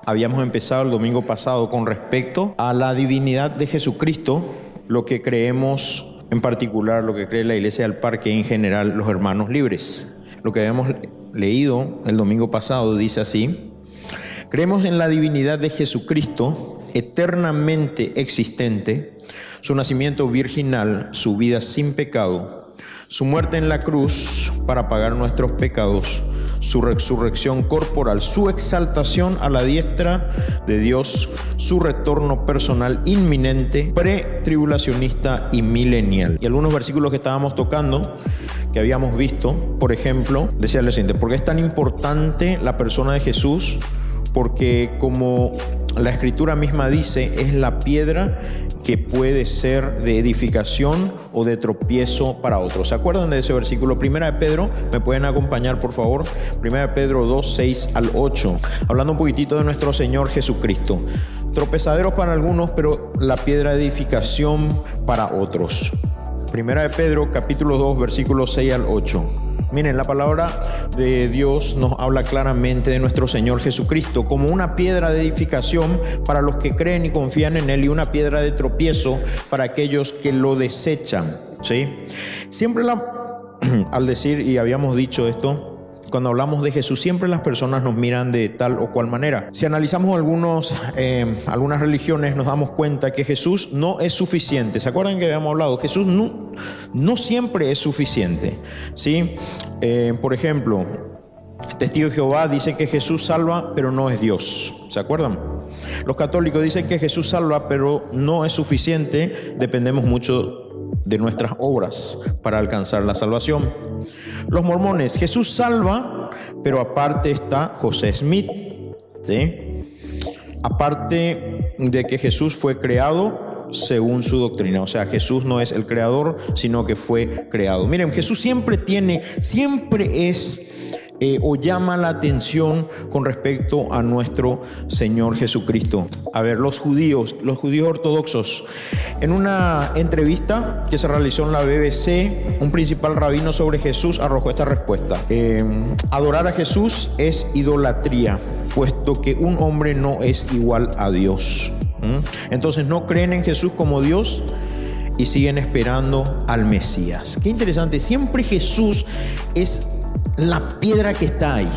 habíamos empezado el domingo pasado con respecto a la divinidad de Jesucristo, lo que creemos en particular, lo que cree la Iglesia del Parque, en general los hermanos libres. Lo que habíamos leído el domingo pasado dice así: creemos en la divinidad de Jesucristo, eternamente existente, su nacimiento virginal, su vida sin pecado, su muerte en la cruz para pagar nuestros pecados, su resurrección corporal, su exaltación a la diestra de Dios, su retorno personal inminente, pretribulacionista y milenial. Y algunos versículos que estábamos tocando, que habíamos visto, por ejemplo, decía lo siguiente: ¿por qué es tan importante la persona de Jesús? Porque, como la Escritura misma dice, es la piedra que puede ser de edificación o de tropiezo para otros. ¿Se acuerdan de ese versículo? Primera de Pedro, ¿me pueden acompañar por favor? Primera de Pedro 2, 6 al 8, hablando un poquitito de nuestro Señor Jesucristo. Tropezaderos para algunos, pero la piedra de edificación para otros. Primera de Pedro, capítulo 2, versículos 6 al 8. Miren, la palabra de Dios nos habla claramente de nuestro Señor Jesucristo como una piedra de edificación para los que creen y confían en Él, y una piedra de tropiezo para aquellos que lo desechan, ¿sí? Siempre al decir, y habíamos dicho esto, cuando hablamos de Jesús, siempre las personas nos miran de tal o cual manera. Si analizamos algunas religiones, nos damos cuenta que Jesús no es suficiente. ¿Se acuerdan que habíamos hablado? Jesús no siempre es suficiente, ¿sí? Por ejemplo, Testigo de Jehová dice que Jesús salva, pero no es Dios. ¿Se acuerdan? Los católicos dicen que Jesús salva, pero no es suficiente. Dependemos mucho de nuestras obras para alcanzar la salvación. Los mormones: Jesús salva, pero aparte está José Smith, ¿sí? Aparte de que Jesús fue creado según su doctrina. O sea, Jesús no es el creador, sino que fue creado. Miren, Jesús siempre es o llama la atención con respecto a nuestro Señor Jesucristo. A ver, los judíos ortodoxos, en una entrevista que se realizó en la BBC, un principal rabino sobre Jesús arrojó esta respuesta: adorar a Jesús es idolatría, puesto que un hombre no es igual a Dios. Entonces no creen en Jesús como Dios y siguen esperando al Mesías. Qué interesante, siempre Jesús es la piedra que está ahí.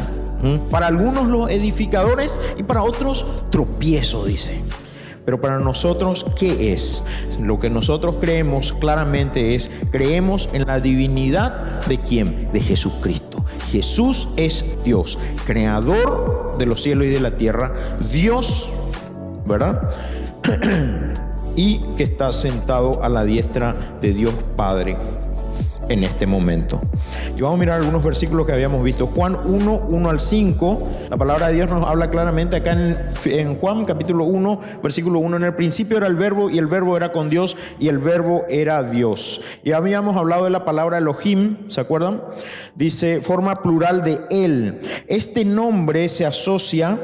Para algunos los edificadores y para otros tropiezo, dice. Pero para nosotros, ¿qué es? Lo que nosotros creemos claramente creemos en la divinidad ¿de quién? De Jesucristo. Jesús es Dios, creador de los cielos y de la tierra, Dios, ¿verdad? Y que está sentado a la diestra de Dios Padre en este momento. Y vamos a mirar algunos versículos que habíamos visto. Juan 1, 1 al 5. La palabra de Dios nos habla claramente acá en Juan capítulo 1, versículo 1. En el principio era el verbo, y el verbo era con Dios, y el verbo era Dios. Y habíamos hablado de la palabra Elohim, ¿se acuerdan? Dice forma plural de él. Este nombre se asocia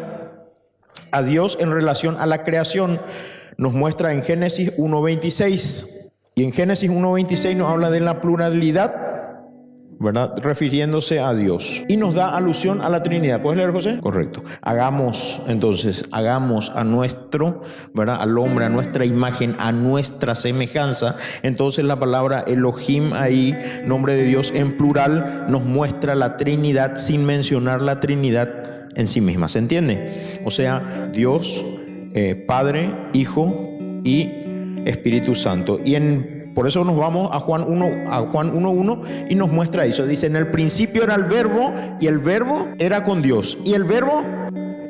a Dios en relación a la creación. Nos muestra en Génesis 1:26. Y en Génesis 1:26 nos habla de la pluralidad, ¿verdad? Refiriéndose a Dios. Y nos da alusión a la Trinidad. ¿Puedes leer, José? Correcto. Hagamos a nuestro, ¿verdad? Al hombre, a nuestra imagen, a nuestra semejanza. Entonces la palabra Elohim ahí, nombre de Dios en plural, nos muestra la Trinidad sin mencionar la Trinidad en sí misma. ¿Se entiende? O sea, Dios, Padre, Hijo y Espíritu Santo. Y por eso nos vamos a Juan 1:1 y nos muestra eso. Dice: en el principio era el verbo, y el verbo era con Dios, y el verbo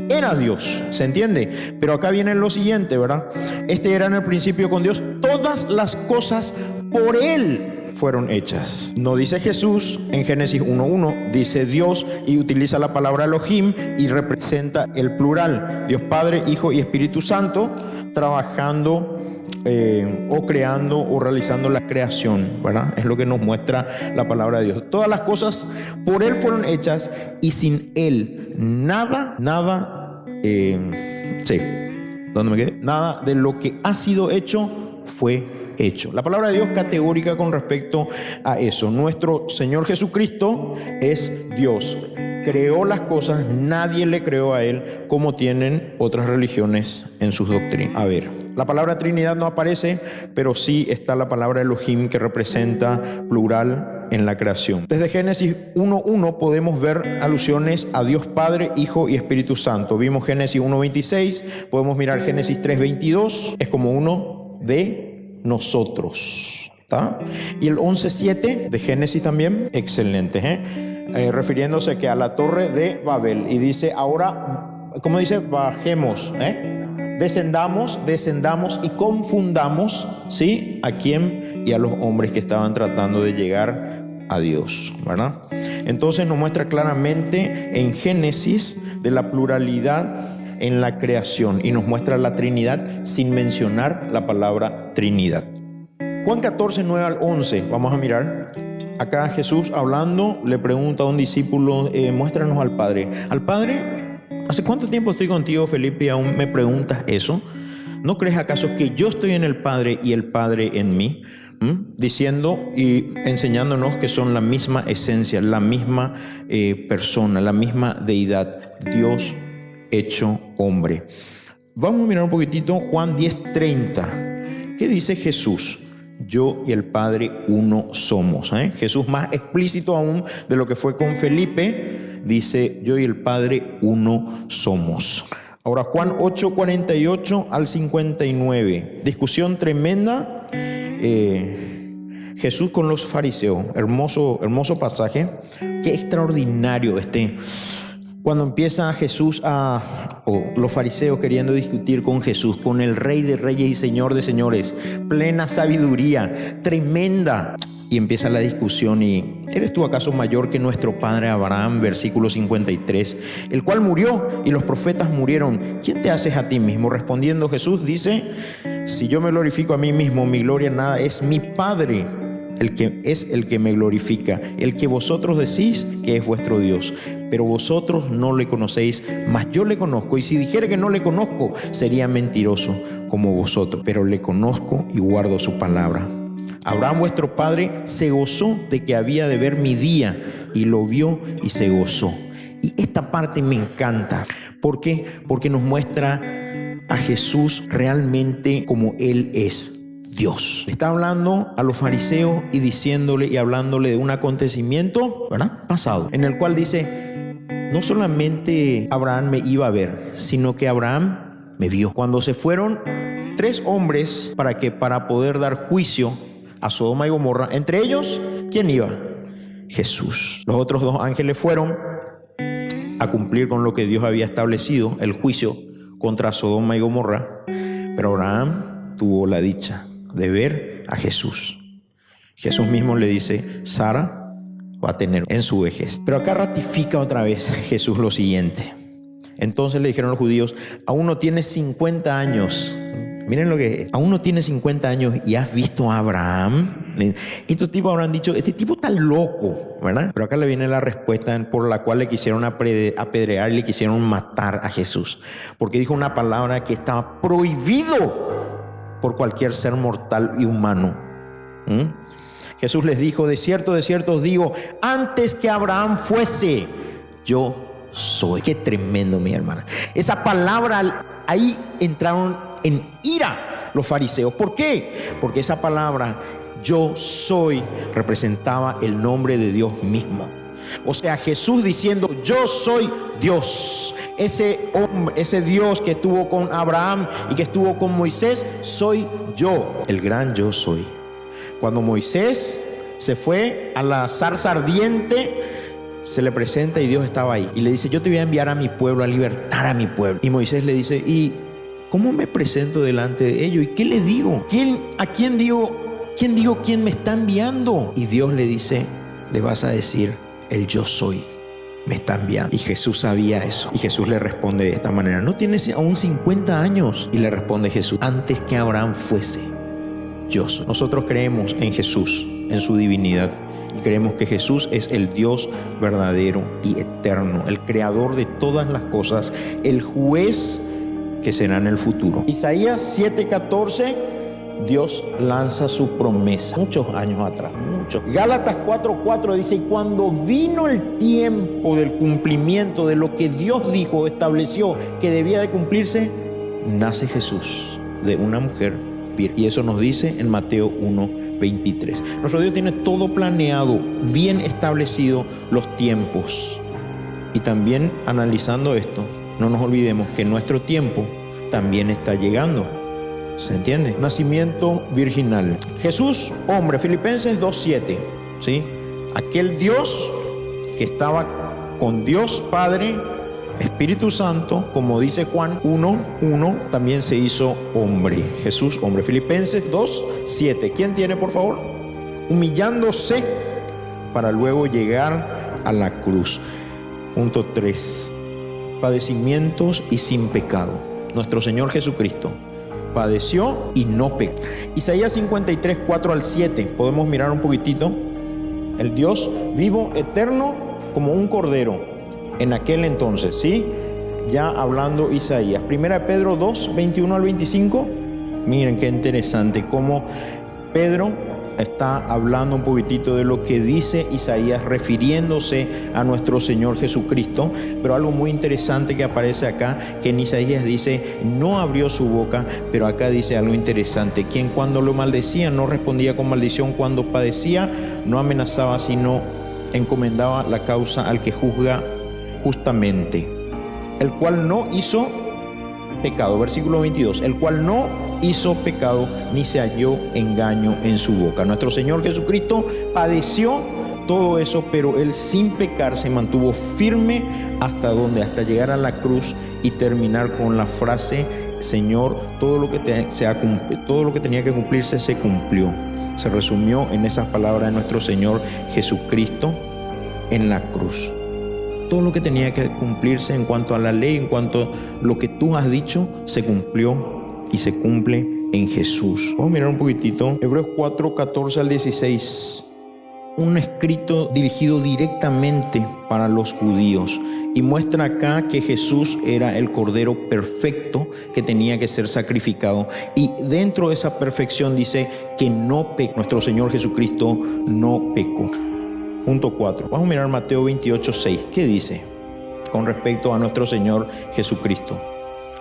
era Dios. ¿Se entiende? Pero acá viene lo siguiente, ¿verdad? Este era en el principio con Dios. Todas las cosas por Él fueron hechas. No dice Jesús en Génesis 1:1, dice Dios, y utiliza la palabra Elohim y representa el plural. Dios Padre, Hijo y Espíritu Santo trabajando o creando o realizando la creación, ¿verdad? Es lo que nos muestra la palabra de Dios. Todas las cosas por Él fueron hechas, y sin Él nada, ¿dónde me quedé? Nada de lo que ha sido hecho fue hecho. La palabra de Dios categórica con respecto a eso. Nuestro Señor Jesucristo es Dios, creó las cosas, nadie le creó a Él, como tienen otras religiones en sus doctrinas. A ver, la palabra Trinidad no aparece, pero sí está la palabra Elohim, que representa plural en la creación. Desde Génesis 1:1 podemos ver alusiones a Dios Padre, Hijo y Espíritu Santo. Vimos Génesis 1:26, podemos mirar Génesis 3:22, es como uno de nosotros, ¿tá? Y el 11:7 de Génesis también, excelente, refiriéndose que a la torre de Babel, y dice ahora, ¿cómo dice? Bajemos, descendamos y confundamos, ¿sí? ¿A quién? Y a los hombres que estaban tratando de llegar a Dios, ¿verdad? Entonces nos muestra claramente en Génesis de la pluralidad en la creación, y nos muestra la Trinidad sin mencionar la palabra Trinidad. Juan 14, 9 al 11, vamos a mirar. Acá Jesús hablando le pregunta a un discípulo, muéstranos al Padre. Al Padre, ¿hace cuánto tiempo estoy contigo, Felipe, y aún me preguntas eso? ¿No crees acaso que yo estoy en el Padre y el Padre en mí? Diciendo y enseñándonos que son la misma esencia, la misma persona, la misma deidad, Dios hecho hombre. Vamos a mirar un poquitito Juan 10:30. ¿Qué dice Jesús? Yo y el Padre uno somos. Jesús, más explícito aún de lo que fue con Felipe, dice: yo y el Padre uno somos. Ahora Juan 8:48 al 59. Discusión tremenda. Jesús con los fariseos. Hermoso pasaje. Qué extraordinario cuando empieza Jesús los fariseos queriendo discutir con Jesús, con el Rey de Reyes y Señor de Señores, plena sabiduría, tremenda. Y empieza la discusión y: ¿eres tú acaso mayor que nuestro padre Abraham? Versículo 53, el cual murió y los profetas murieron. ¿Quién te haces a ti mismo? Respondiendo Jesús dice: si yo me glorifico a mí mismo, mi gloria nada, es mi Padre el que me glorifica, el que vosotros decís que es vuestro Dios. Pero vosotros no le conocéis, mas yo le conozco. Y si dijera que no le conozco, sería mentiroso como vosotros. Pero le conozco y guardo su palabra. Abraham vuestro padre se gozó de que había de ver mi día, y lo vio y se gozó. Y esta parte me encanta. ¿Por qué? Porque nos muestra a Jesús realmente como Él es, Dios. Está hablando a los fariseos y diciéndole y hablándole de un acontecimiento, ¿verdad?, pasado, en el cual dice: no solamente Abraham me iba a ver, sino que Abraham me vio. Cuando se fueron 3 hombres para poder dar juicio a Sodoma y Gomorra, entre ellos, ¿quién iba? Jesús. Los otros 2 ángeles fueron a cumplir con lo que Dios había establecido, el juicio contra Sodoma y Gomorra. Pero Abraham tuvo la dicha de ver a Jesús. Jesús mismo le dice: Sara va a tener en su vejez. Pero acá ratifica otra vez Jesús lo siguiente. Entonces le dijeron los judíos: aún no tienes 50 años. Miren lo que es. Aún no tienes 50 años y has visto a Abraham. Estos tipos habrán dicho: este tipo está loco, ¿verdad? Pero acá le viene la respuesta por la cual le quisieron apedrear y le quisieron matar a Jesús. Porque dijo una palabra que estaba prohibido por cualquier ser mortal y humano. Jesús les dijo: de cierto os digo, antes que Abraham fuese, yo soy. Qué tremendo, mi hermana. Esa palabra, ahí entraron en ira los fariseos. ¿Por qué? Porque esa palabra, yo soy, representaba el nombre de Dios mismo. O sea, Jesús diciendo: yo soy Dios. Ese hombre, ese Dios que estuvo con Abraham y que estuvo con Moisés, soy yo, el gran yo soy. Cuando Moisés se fue a la zarza ardiente, se le presenta y Dios estaba ahí. Y le dice: yo te voy a enviar a mi pueblo, a libertar a mi pueblo. Y Moisés le dice: ¿y cómo me presento delante de ellos? ¿Y qué le digo? ¿A quién digo quién me está enviando? Y Dios le dice: le vas a decir: el yo soy me está enviando. Y Jesús sabía eso. Y Jesús le responde de esta manera: ¿no tienes aún 50 años? Y le responde Jesús: antes que Abraham fuese, yo soy. Nosotros creemos en Jesús, en su divinidad, y creemos que Jesús es el Dios verdadero y eterno, el creador de todas las cosas, el juez que será en el futuro. Isaías 7:14 Dios lanza su promesa, muchos años atrás, muchos. Gálatas 4:4 dice, y cuando vino el tiempo del cumplimiento de lo que Dios dijo, estableció que debía de cumplirse, nace Jesús de una mujer virgen. Y eso nos dice en Mateo 1:23. Nuestro Dios tiene todo planeado, bien establecido los tiempos. Y también analizando esto, no nos olvidemos que nuestro tiempo también está llegando. ¿Se entiende? Nacimiento virginal. Jesús, hombre, Filipenses 2:7, ¿sí? Aquel Dios que estaba con Dios Padre, Espíritu Santo, como dice Juan 1:1, también se hizo hombre. Jesús, hombre. Filipenses 2:7. ¿Quién tiene, por favor? Humillándose para luego llegar a la cruz. Punto 3. Padecimientos y sin pecado. Nuestro Señor Jesucristo padeció y no pecó. Isaías 53:4-7. Podemos mirar un poquitito. El Dios vivo, eterno, como un cordero en aquel entonces, ¿sí? Ya hablando Isaías. 1 Pedro 2:21-25. Miren qué interesante cómo Pedro está hablando un poquitito de lo que dice Isaías refiriéndose a nuestro Señor Jesucristo, pero algo muy interesante que aparece acá, que en Isaías dice, no abrió su boca, pero acá dice algo interesante, quien cuando lo maldecía no respondía con maldición, cuando padecía no amenazaba, sino encomendaba la causa al que juzga justamente, el cual no hizo pecado. Versículo 22, el cual no hizo pecado ni se halló engaño en su boca. Nuestro Señor Jesucristo padeció todo eso, pero Él sin pecar se mantuvo firme hasta donde, hasta llegar a la cruz y terminar con la frase, Señor, todo lo que tenía que cumplirse se cumplió. Se resumió en esas palabras de nuestro Señor Jesucristo en la cruz. Todo lo que tenía que cumplirse en cuanto a la ley, en cuanto a lo que tú has dicho, se cumplió y se cumple en Jesús. Vamos a mirar un poquitito. Hebreos 4:14-16. Un escrito dirigido directamente para los judíos. Y muestra acá que Jesús era el Cordero perfecto que tenía que ser sacrificado. Y dentro de esa perfección dice que no pecó. Nuestro Señor Jesucristo no pecó. Punto 4. Vamos a mirar Mateo 28:6. ¿Qué dice con respecto a nuestro Señor Jesucristo?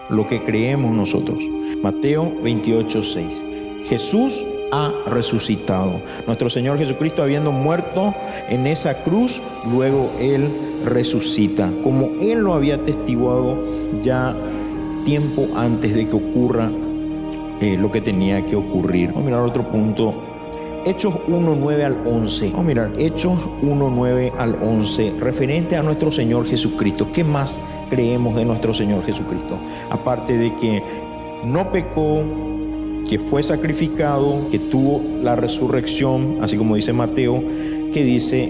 Lo que creemos nosotros. Mateo 28:6. Jesús ha resucitado. Nuestro Señor Jesucristo, habiendo muerto en esa cruz, luego Él resucita, como Él lo había atestiguado ya tiempo antes de que ocurra lo que tenía que ocurrir. Vamos a mirar otro punto. Hechos 1:9-11. Vamos a mirar Hechos 1:9-11, referente a nuestro Señor Jesucristo. ¿Qué más creemos de nuestro Señor Jesucristo? Aparte de que no pecó, que fue sacrificado, que tuvo la resurrección, así como dice Mateo, que dice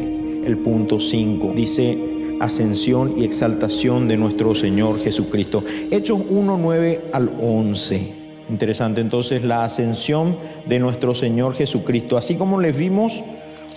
el punto 5, dice ascensión y exaltación de nuestro Señor Jesucristo. Hechos 1:9-11. Interesante, entonces, la ascensión de nuestro Señor Jesucristo. Así como le vimos,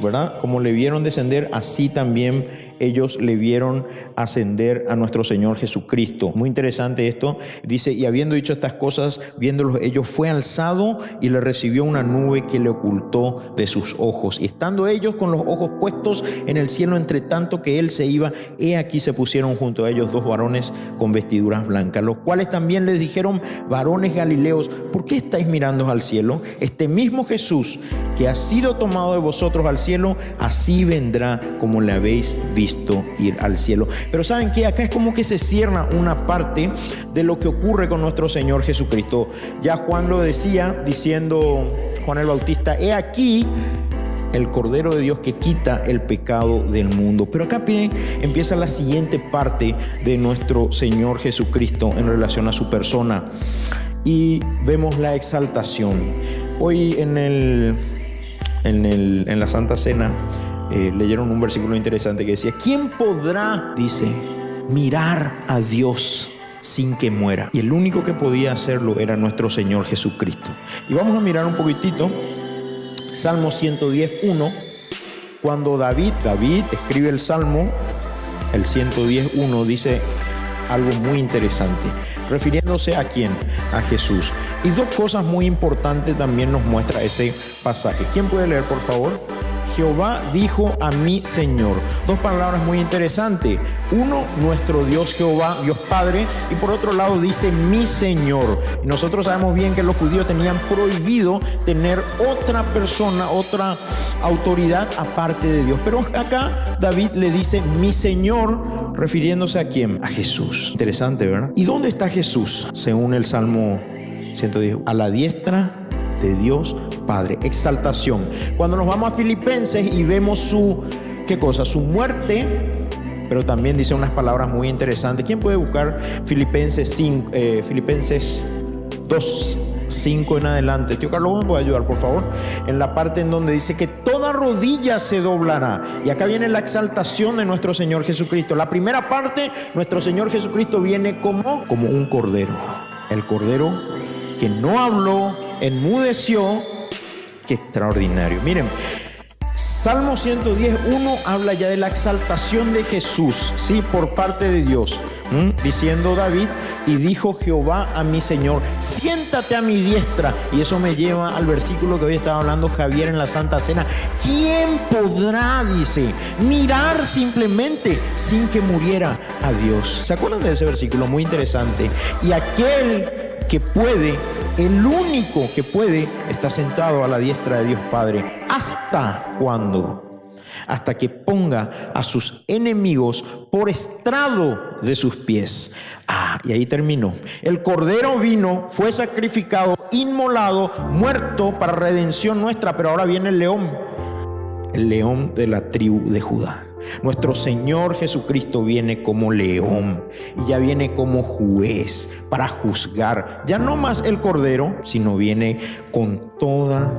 ¿verdad? Como le vieron descender, así también ellos le vieron ascender a nuestro Señor Jesucristo. Muy interesante esto. Dice, y habiendo dicho estas cosas, viéndolos ellos, fue alzado y le recibió una nube que le ocultó de sus ojos. Y estando ellos con los ojos puestos en el cielo, entre tanto que él se iba, he aquí se pusieron junto a ellos dos varones con vestiduras blancas, los cuales también les dijeron, varones galileos, ¿por qué estáis mirando al cielo? Este mismo Jesús que ha sido tomado de vosotros al cielo, así vendrá como le habéis visto ir al cielo. Pero ¿saben qué? Acá es como que se cierra una parte de lo que ocurre con nuestro Señor Jesucristo. Ya Juan lo decía, diciendo Juan el Bautista, he aquí el Cordero de Dios que quita el pecado del mundo. Pero acá empieza la siguiente parte de nuestro Señor Jesucristo en relación a su persona. Y vemos la exaltación. Hoy en la Santa Cena leyeron un versículo interesante que decía, ¿quién podrá, dice, mirar a Dios sin que muera? Y el único que podía hacerlo era nuestro Señor Jesucristo. Y vamos a mirar un poquitito Salmo 110:1, cuando David escribe el Salmo, el 110:1 dice, algo muy interesante. ¿Refiriéndose a quién? A Jesús. Y dos cosas muy importantes también nos muestra ese pasaje. ¿Quién puede leer, por favor? Jehová dijo a mi Señor. Dos palabras muy interesantes. Uno, nuestro Dios Jehová, Dios Padre, y por otro lado dice mi Señor. Y nosotros sabemos bien que los judíos tenían prohibido tener otra persona, otra autoridad aparte de Dios. Pero acá David le dice mi Señor, refiriéndose a quién? A Jesús. Interesante, ¿verdad? ¿Y dónde está Jesús? Según el Salmo 110, a la diestra de Dios Padre. Exaltación. Cuando nos vamos a Filipenses y vemos su, ¿qué cosa? Su muerte, pero también dice unas palabras muy interesantes. ¿Quién puede buscar Filipenses 2:5 en adelante? Tío Carlos, ¿me puede ayudar, por favor? En la parte en donde dice que toda rodilla se doblará. Y acá viene la exaltación de nuestro Señor Jesucristo. La primera parte, nuestro Señor Jesucristo viene como un cordero. El cordero que no habló, enmudeció. Qué extraordinario. Miren, Salmo 110:1 habla ya de la exaltación de Jesús, ¿sí? Por parte de Dios. Diciendo David, y dijo Jehová a mi Señor, siéntate a mi diestra. Y eso me lleva al versículo que hoy estaba hablando Javier en la Santa Cena. ¿Quién podrá, dice, mirar simplemente sin que muriera a Dios? ¿Se acuerdan de ese versículo? Muy interesante. Y aquel que puede, el único que puede, está sentado a la diestra de Dios Padre. ¿Hasta cuándo? Hasta que ponga a sus enemigos por estrado de sus pies. Y ahí terminó. El cordero vino, fue sacrificado, inmolado, muerto para redención nuestra. Pero ahora viene el león de la tribu de Judá. Nuestro Señor Jesucristo viene como león y ya viene como juez para juzgar. Ya no más el cordero, sino viene con toda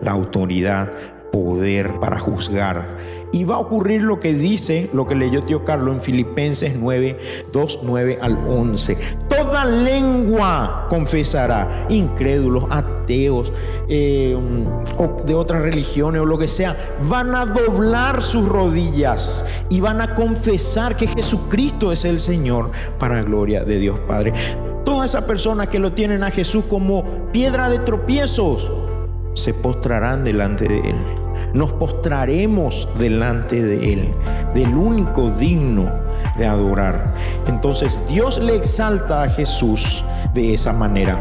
la autoridad, poder para juzgar. Y va a ocurrir lo que dice, lo que leyó tío Carlos en Filipenses 9:9 al 11. Toda lengua confesará, incrédulos, ateos, o de otras religiones o lo que sea, van a doblar sus rodillas y van a confesar que Jesucristo es el Señor, para gloria de Dios Padre. Todas esas personas que lo tienen a Jesús como piedra de tropiezos se postrarán delante de Él. Nos postraremos delante de Él, del único digno de adorar. Entonces Dios le exalta a Jesús de esa manera.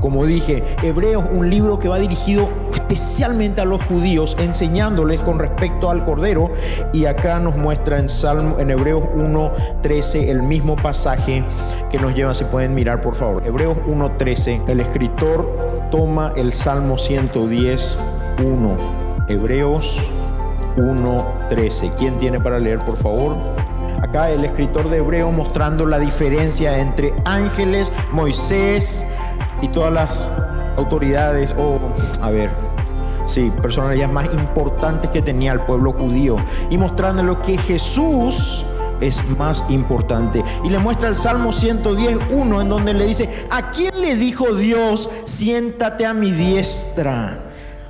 Como dije, Hebreos, un libro que va dirigido especialmente a los judíos, enseñándoles con respecto al Cordero. Y acá nos muestra en Hebreos 1:13 el mismo pasaje que nos lleva, si pueden mirar por favor. Hebreos 1:13, el escritor toma el Salmo 110:1. Hebreos 1:13. ¿Quién tiene para leer, por favor? Acá el escritor de Hebreos mostrando la diferencia entre ángeles, Moisés y todas las autoridades, personalidades más importantes que tenía el pueblo judío, y mostrándole que Jesús es más importante. Y le muestra el Salmo 110:1, en donde le dice: ¿a quién le dijo Dios, siéntate a mi diestra?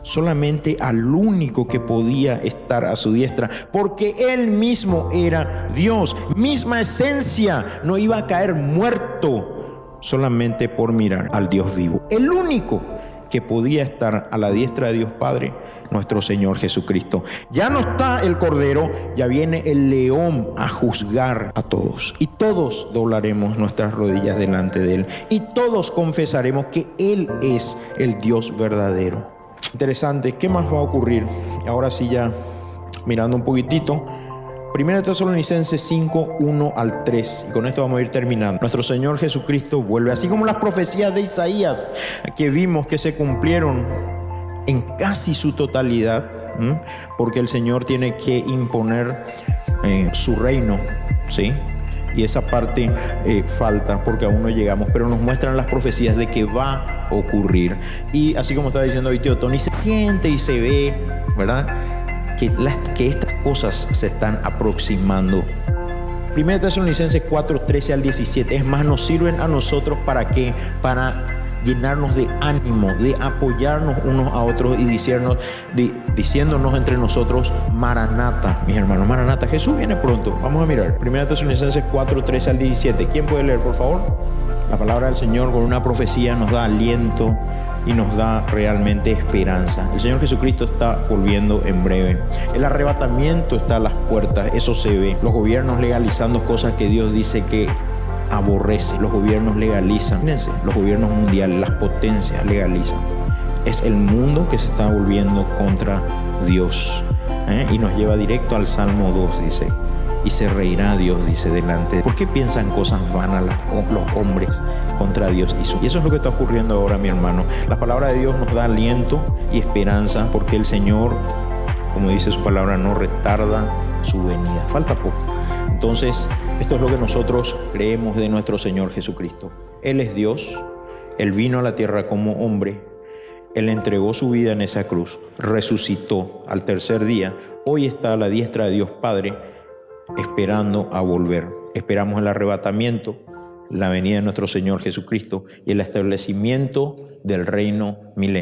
Solamente al único que podía estar a su diestra, porque Él mismo era Dios, misma esencia, no iba a caer muerto solamente por mirar al Dios vivo. El único que podía estar a la diestra de Dios Padre, nuestro Señor Jesucristo. Ya no está el Cordero, ya viene el león a juzgar a todos. Y todos doblaremos nuestras rodillas delante de Él. Y todos confesaremos que Él es el Dios verdadero. Interesante, ¿qué más va a ocurrir? Ahora sí, ya mirando un poquitito. 1 Tesalonicenses 5:1 al 3. Y con esto vamos a ir terminando. Nuestro Señor Jesucristo vuelve, así como las profecías de Isaías que vimos que se cumplieron en casi su totalidad, porque el Señor tiene que imponer su reino, ¿sí? Y esa parte falta porque aún no llegamos, pero nos muestran las profecías de que va a ocurrir. Y así como estaba diciendo hoy tío Tony, se siente y se ve, ¿verdad?, que estas cosas se están aproximando. 1 Tesalonicenses 4:13 al 17. Es más, nos sirven a nosotros ¿para qué? Para llenarnos de ánimo, de apoyarnos unos a otros y diciéndonos entre nosotros, Maranata, mis hermanos, Maranata, Jesús viene pronto. Vamos a mirar, 1 Tesalonicenses 4, 13 al 17. ¿Quién puede leer, por favor? La palabra del Señor con una profecía nos da aliento y nos da realmente esperanza. El Señor Jesucristo está volviendo en breve. El arrebatamiento está a las puertas, eso se ve. Los gobiernos legalizando cosas que Dios dice que aborrece. Los gobiernos legalizan. Fíjense, los gobiernos mundiales, las potencias legalizan. Es el mundo que se está volviendo contra Dios. Y nos lleva directo al Salmo 2, dice. Y se reirá Dios, dice, delante. ¿Por qué piensan cosas vanas los hombres contra Dios? Y eso es lo que está ocurriendo ahora, mi hermano. La palabra de Dios nos da aliento y esperanza porque el Señor, como dice su palabra, no retarda su venida. Falta poco. Entonces, esto es lo que nosotros creemos de nuestro Señor Jesucristo. Él es Dios. Él vino a la tierra como hombre. Él entregó su vida en esa cruz. Resucitó al tercer día. Hoy está a la diestra de Dios Padre, esperando a volver. Esperamos el arrebatamiento, la venida de nuestro Señor Jesucristo y el establecimiento del reino milenio.